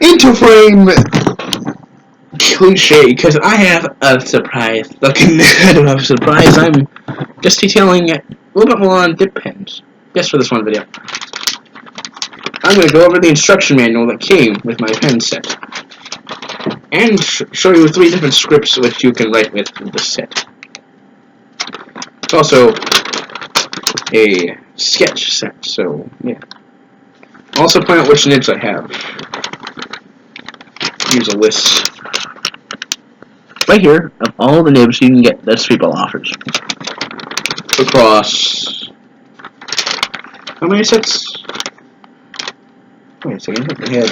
Into frame cliche, because I have a surprise. Looking, I don't have a surprise. I'm just detailing a little bit more on dip pens. Just for this one video. I'm going to go over the instruction manual that came with my pen set. And show you 3 different scripts which you can write with this set. It's also a sketch set, so yeah. Also point out which nibs I have. Here's a list. Right here, of all the nibs you can get that Streetball offers. Across... how many sets? Wait a second, I think they had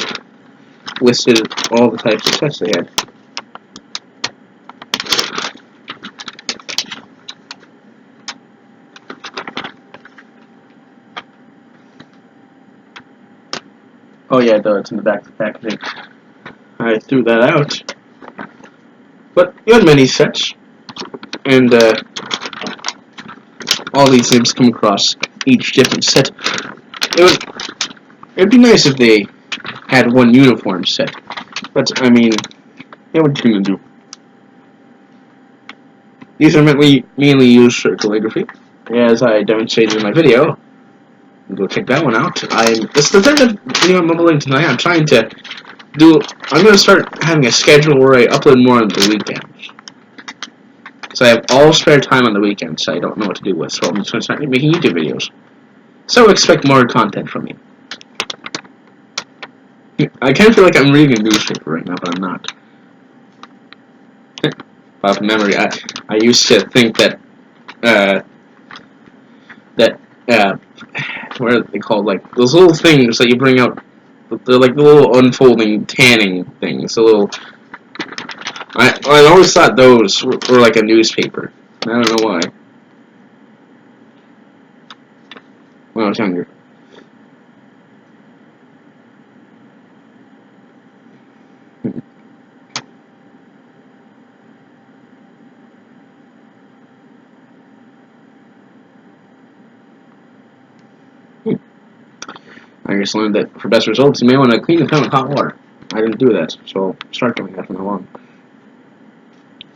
listed all the types of sets they had. Oh yeah, it's in the back of the packaging. I threw that out. But you had many sets, and all these nibs come across each different set. It'd be nice if they had one uniform set, but I mean, yeah, what you gonna do? These are mainly used for calligraphy, as I demonstrated in my video. Go check that one out. This is the third video I'm uploading tonight. I'm gonna start having a schedule where I upload more on the weekends. Because I have all spare time on the weekends, so I don't know what to do with, so I'm just gonna start making YouTube videos. So expect more content from me. I kind of feel like I'm reading a newspaper right now, but I'm not. Off memory, I used to think that what are they called? Like those little things that you bring out. They're like the little unfolding tanning things. I always thought those were like a newspaper. I don't know why. When I was younger. I just learned that for best results, you may want to clean the pen with hot water. I didn't do that, so I'll start doing that from now on.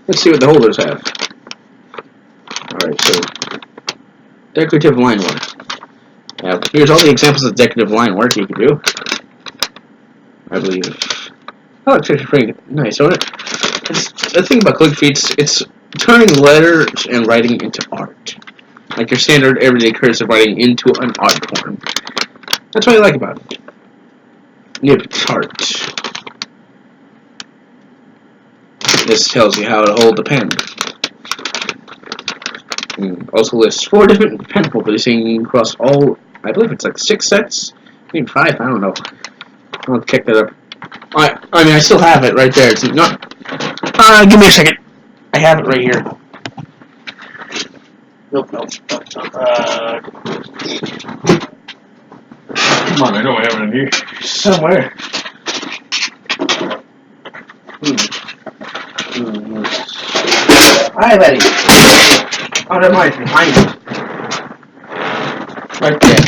Let's see what the holders have. Alright, so decorative line work. Here's all the examples of decorative line work you can do. I believe. Oh, it's actually pretty nice, isn't it? The thing about calligraphy, it's turning letters and writing into art. Like your standard everyday cursive writing into an art form. That's what I like about it. Nib chart. This tells you how to hold the pen. And also lists 4 different pen holders across all, I believe it's like 6 sets? Maybe 5, I don't know. I'll check that up. I mean, I still have it right there. It's not... give me a second. I have it right here. Nope. Come on, I know I have it in here. Somewhere. Hi, Betty. Oh, that might be behind you. Right there.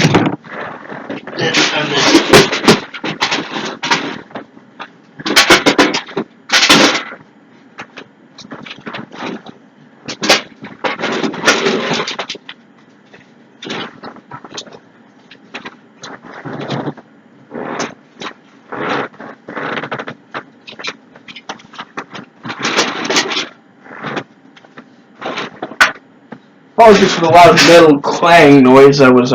Apologies for the loud metal clang noise. That was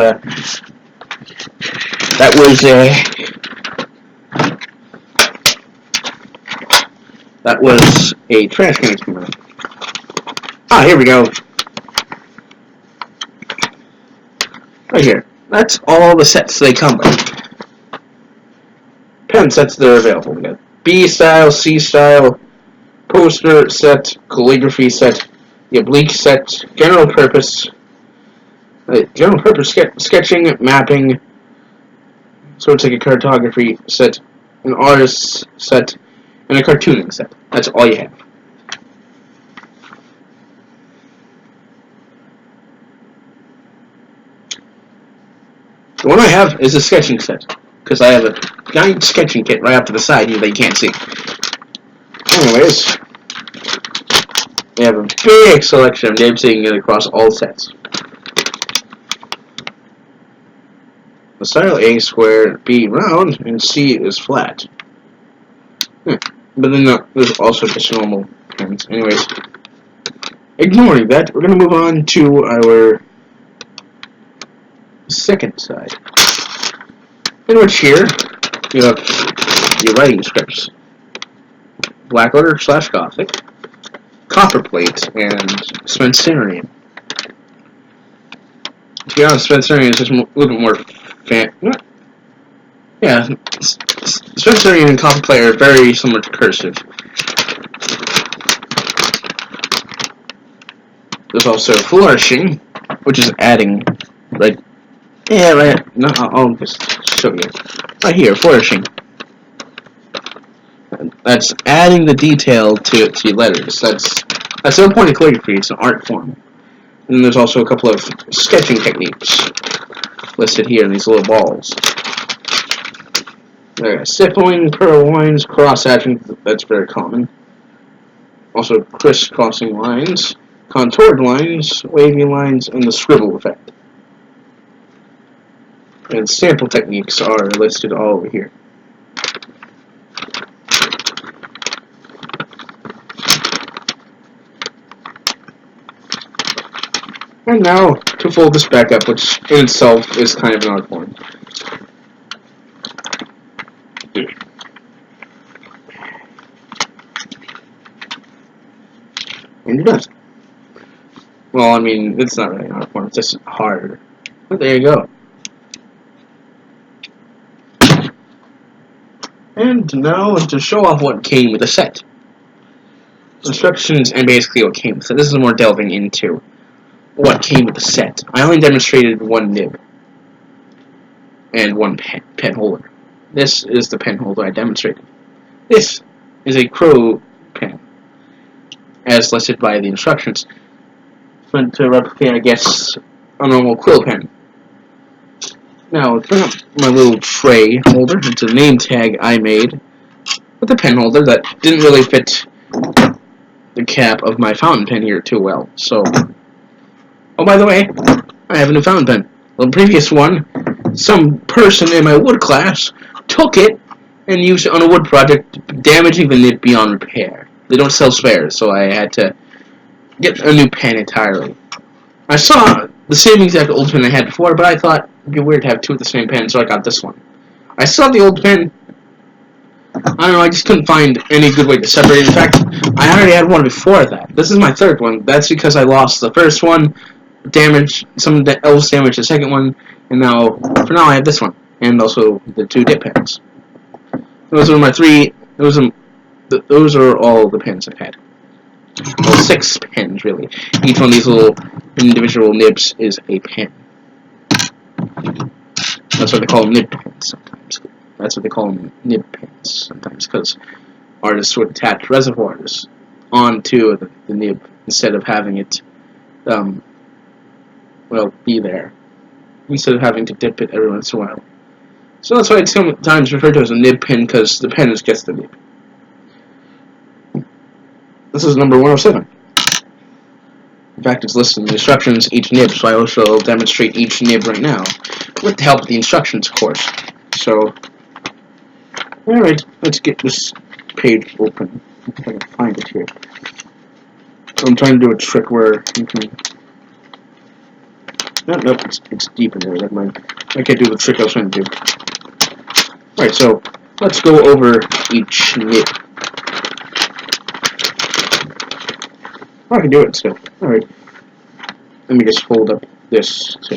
a trash can coming out. Ah, here we go. Right here. That's all the sets they come with. Pen sets that are available. We got B style, C style, poster set, calligraphy set, the oblique set, general purpose sketching, mapping, so it's like a cartography set, an artist set, and a cartooning set. That's all you have. The one I have is a sketching set. because I have a giant sketching kit right up to the side here that you can't see. Anyways, we have a big selection of nibs so you can get across all sets. The style A square, B round, and C is flat. But then there's also just normal pens. Anyways, ignoring that, we're going to move on to our second side. In which here, you have your writing scripts. Blackletter / Gothic, Copperplate, and Spencerian. To be honest, Spencerian is just a little bit more yeah, Spencerian and Copperplate are very similar to cursive. There's also Flourishing, which is adding, right? Yeah, right. No, I'll just show you. Right here, Flourishing. That's adding the detail to your letters. That's no point of calligraphy. It's an art form. And then there's also a couple of sketching techniques listed here in these little balls. There's stippling, purloins, cross-hatching. That's very common. Also, crisscrossing lines, contoured lines, wavy lines, and the scribble effect. And sample techniques are listed all over here. And now, to fold this back up, which in itself is kind of an art form. And you're done. Well, I mean, it's not really an art form, it's just hard. But there you go. And now, to show off what came with the set. Instructions and basically what came with it. This is more delving into what came with the set. I only demonstrated one nib and one pen holder. This is the pen holder I demonstrated. This is a Crow pen, as listed by the instructions. It's meant to replicate, I guess, a normal quill pen. Now, bring up my little tray holder. It's a name tag I made with a pen holder that didn't really fit the cap of my fountain pen here too well. So, oh, by the way, I have a new fountain pen. The previous one, some person in my wood class took it and used it on a wood project, damaging the nib beyond repair. They don't sell spares, so I had to get a new pen entirely. I saw the same exact old pen I had before, but I thought it'd be weird to have two of the same pen, so I got this one. I saw the old pen. I don't know, I just couldn't find any good way to separate it. In fact, I already had one before that. This is my third one. That's because I lost the first one, someone else damaged the second one, and now, for now, I have this one, and also the two dip pens. Those are my three, those are all the pens I've had. Well, 6 pens, really. Each one of these little individual nibs is a pen. That's why they call them nib pens sometimes. That's what they call them, nib pens sometimes, because artists would attach reservoirs onto the nib instead of having it, be there. Instead of having to dip it every once in a while. So that's why it's sometimes referred to as a nib pen, because the pen is just the nib. This is number 107. In fact, it's listed in the instructions, each nib, so I also demonstrate each nib right now, with the help of the instructions, of course. So, alright, let's get this page open. If I can find it here. So I'm trying to do a trick where you can... Nope, it's deep in there, never mind. I can't do the trick I was trying to do. Alright, so, let's go over each nib. I can do it still. Alright. Let me just fold up this. So.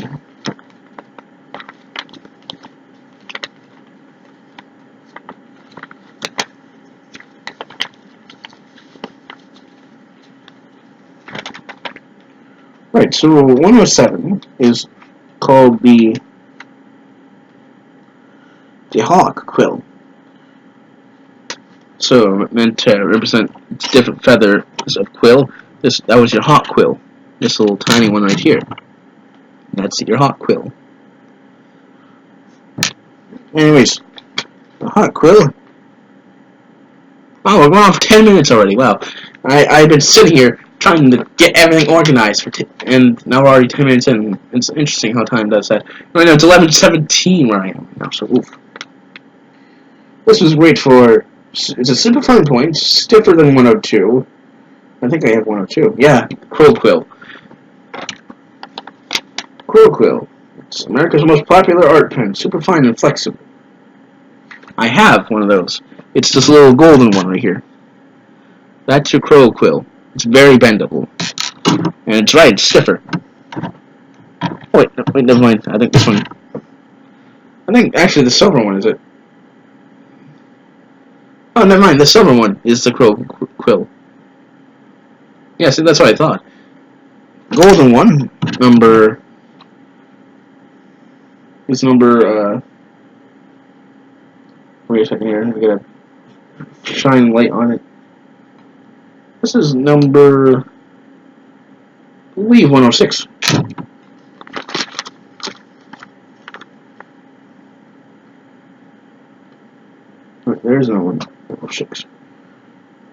Right, so 107 is called the hawk quill. So meant to represent different feathers of quill. That was your hawk quill. This little tiny one right here. That's your hawk quill. Anyways, the hot quill. Oh, we're going on for 10 minutes already. Wow. I've been sitting here trying to get everything organized and now we're already 10 minutes in. It's interesting how time does that. Right now it's 11:17 where I am right now. So oof. This was great for. It's a super fine point, stiffer than 102. I think I have 102. Yeah, Quill Quill. Quill Quill. It's America's most popular art pen, super fine and flexible. I have one of those. It's this little golden one right here. That's your Quill Quill. It's very bendable. And it's right, it's stiffer. Oh, wait, never mind. I think this one. I think actually the silver one is it. Oh, never mind. The silver one is the Quill. Yeah, see, that's what I thought. Golden one, number. Is number. Wait a second here. I gotta shine light on it. This is number. I believe 106. Wait, there's no 106. In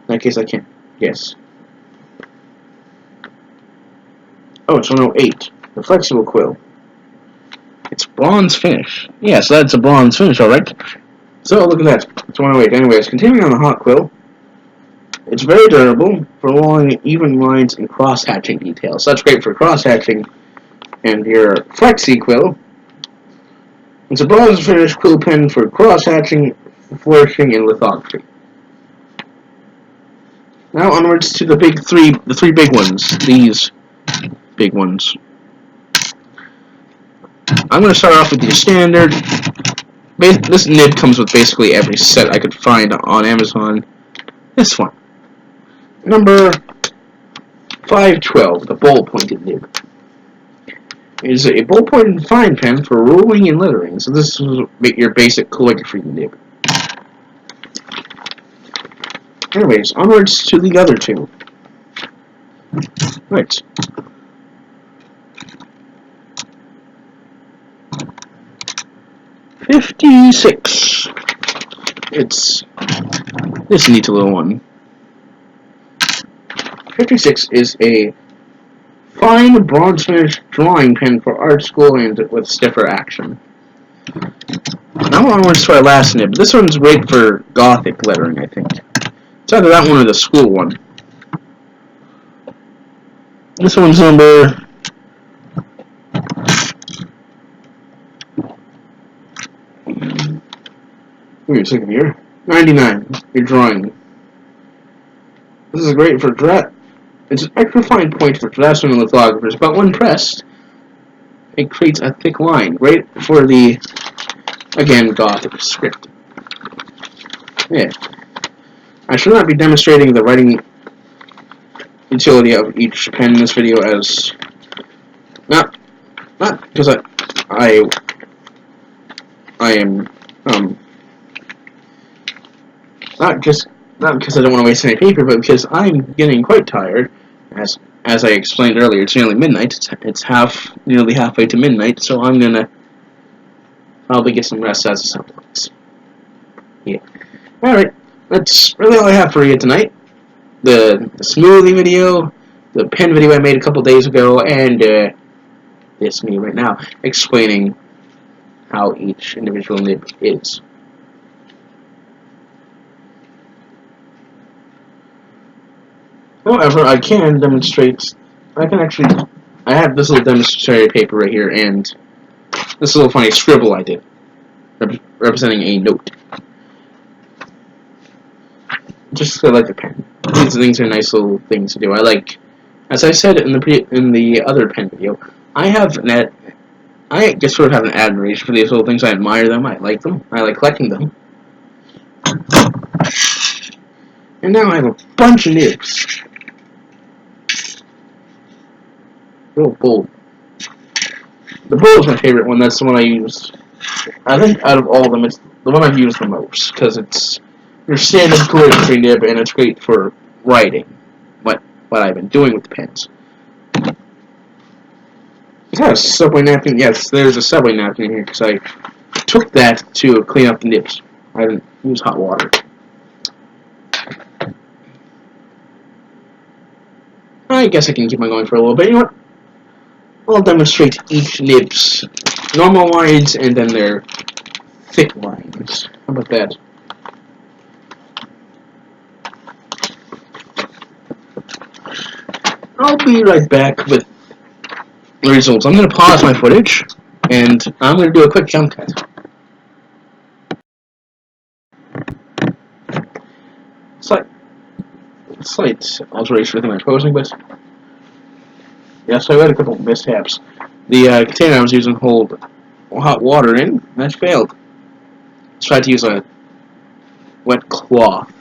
that case, I can't guess. Oh, it's 108. The flexible quill. It's bronze finish. Yeah, so that's a bronze finish, alright. So, look at that. It's 108. Anyways, continuing on the hot quill. It's very durable for long, even lines and cross-hatching details. So that's great for cross-hatching. And your flexi quill. It's a bronze finish quill pen for cross-hatching, flourishing, and lithography. Now onwards to the three big ones. These big ones. I'm going to start off with your standard. This nib comes with basically every set I could find on Amazon. This one. Number 512, the ball-pointed nib. It is a ball-pointed fine pen for ruling and lettering. So this is your basic calligraphy nib. Anyways, onwards to the other two. Right. '56. It's this neat little one. 56 is a fine bronze finish drawing pen for art school and with stiffer action. Now onwards to our last nib. This one's great for Gothic lettering, I think. It's either that one or the school one. This one's number. Wait a second here. 99. Your drawing. This is great for It's an extra fine point for draftsmen and lithographers, but when pressed, it creates a thick line. Great for the, again, Gothic script. Yeah. I should not be demonstrating the writing utility of each pen in this video as not because I am not because I don't want to waste any paper, but because I'm getting quite tired. As I explained earlier, it's nearly midnight. It's nearly halfway to midnight, so I'm gonna probably get some rest as a supplement. Yeah. All right. That's really all I have for you tonight. The smoothie video, the pen video I made a couple days ago, and this me right now explaining how each individual nib is. However, I can demonstrate. I have this little demonstratory paper right here, and this little funny scribble I did, representing a note. Just because I like the pen. These things are nice little things to do. I like, as I said in the other pen video, I just sort of have an admiration for these little things. I admire them. I like them. I like collecting them. And now I have a bunch of nibs. Real bold. The bowl is my favorite one. That's the one I use. I think out of all of them, it's the one I've used the most because it's your standard calligraphy nib, and it's great for writing. What I've been doing with the pens. Is that a Subway napkin? Yes, there's a Subway napkin here because I took that to clean up the nips. I didn't use hot water. I guess I can keep on going for a little bit. You know what? I'll demonstrate each nib's normal lines and then their thick lines. How about that? I'll be right back with the results. I'm going to pause my footage, and I'm going to do a quick jump cut. Slight alteration within my posing, but yeah, so I had a couple mishaps. The container I was using to hold hot water in, that failed. Tried to use a wet cloth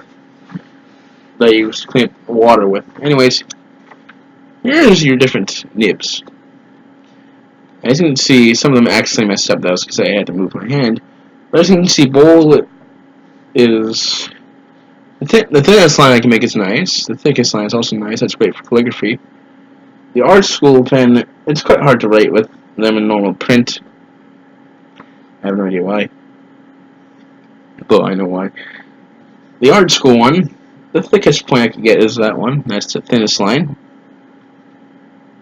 that I used to clean water with. Anyways, here's your different nibs. As you can see, some of them actually messed up. That was because I had to move my hand. But as you can see, bowl is the thinnest line I can make is nice. The thickest line is also nice. That's great for calligraphy. The art school pen, it's quite hard to write with them in normal print. I have no idea why. But I know why. The art school one, the thickest point I can get is that one. That's the thinnest line.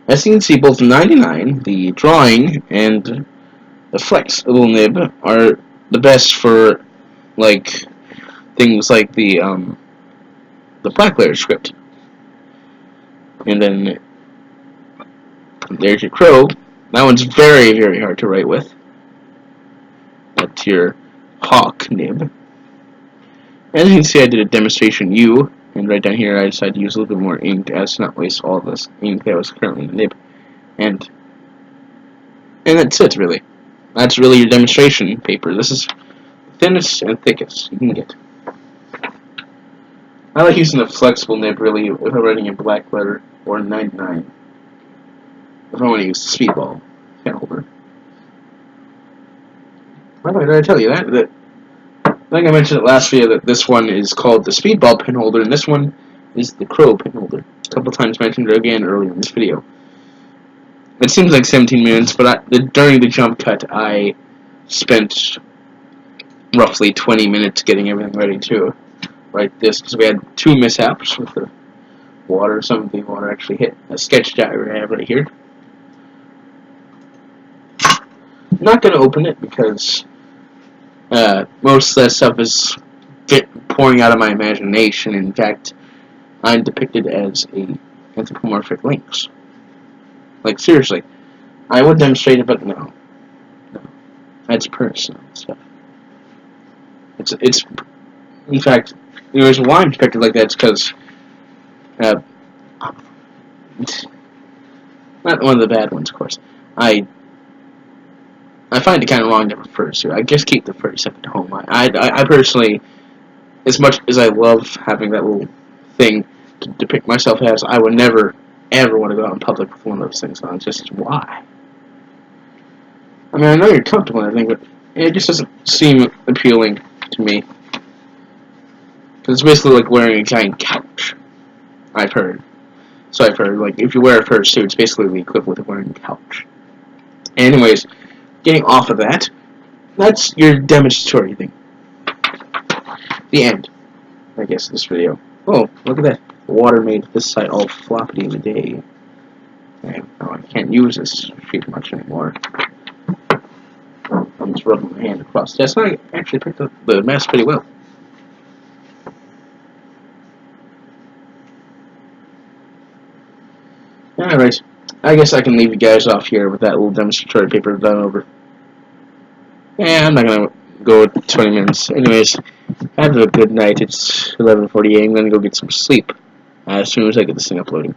As you can see, both 99, the drawing, and the flexible nib are the best for like things like the black layer script. And then there's your crow. That one's very, very hard to write with. That's your hawk nib. As you can see, I did a demonstration U, and right down here I decided to use a little bit more ink as to not waste all of this ink that was currently in the nib. And that's it, really. That's really your demonstration paper. This is the thinnest and thickest you can get. I like using the flexible nib, really, if I'm writing in black letter or 99. If I want to use the speedball pen holder. By the way, did I tell you that? I think I mentioned it last video that this one is called the speedball pen holder, and this one is the crow pen holder. A couple times mentioned it again earlier in this video. It seems like 17 minutes, but during the jump cut, I spent roughly 20 minutes getting everything ready to write this, because we had two mishaps with the water. Some of the water actually hit a sketch diagram I have right here. I'm not going to open it because most of that stuff is pouring out of my imagination. In fact, I'm depicted as a anthropomorphic lynx. Like, seriously. I would demonstrate it, but no. That's personal stuff. It's in fact, the reason why I'm depicted like that is because not one of the bad ones, of course. I find it kind of wrong to have a fursuit. I just keep the fursuit at home. I personally, as much as I love having that little thing to depict myself as, I would never, ever want to go out in public with one of those things on. Just why? I mean, I know you're comfortable and everything, but it just doesn't seem appealing to me. Because it's basically like wearing a giant couch, I've heard. So I've heard, like, if you wear a fursuit, it's basically the equivalent of wearing a couch. Anyways, getting off of that, that's your demonstratory thing. The end, I guess, of this video. Oh, look at that. The water made this side all floppity in the day. I can't use this sheet much anymore. I'm just rubbing my hand across. That's not actually picked up the mess pretty well. Alright, I guess I can leave you guys off here with that little demonstratory paper done over. Yeah, I'm not gonna go 20 minutes. Anyways, have a good night. It's 11:48. I'm gonna go get some sleep as soon as I get this thing uploading.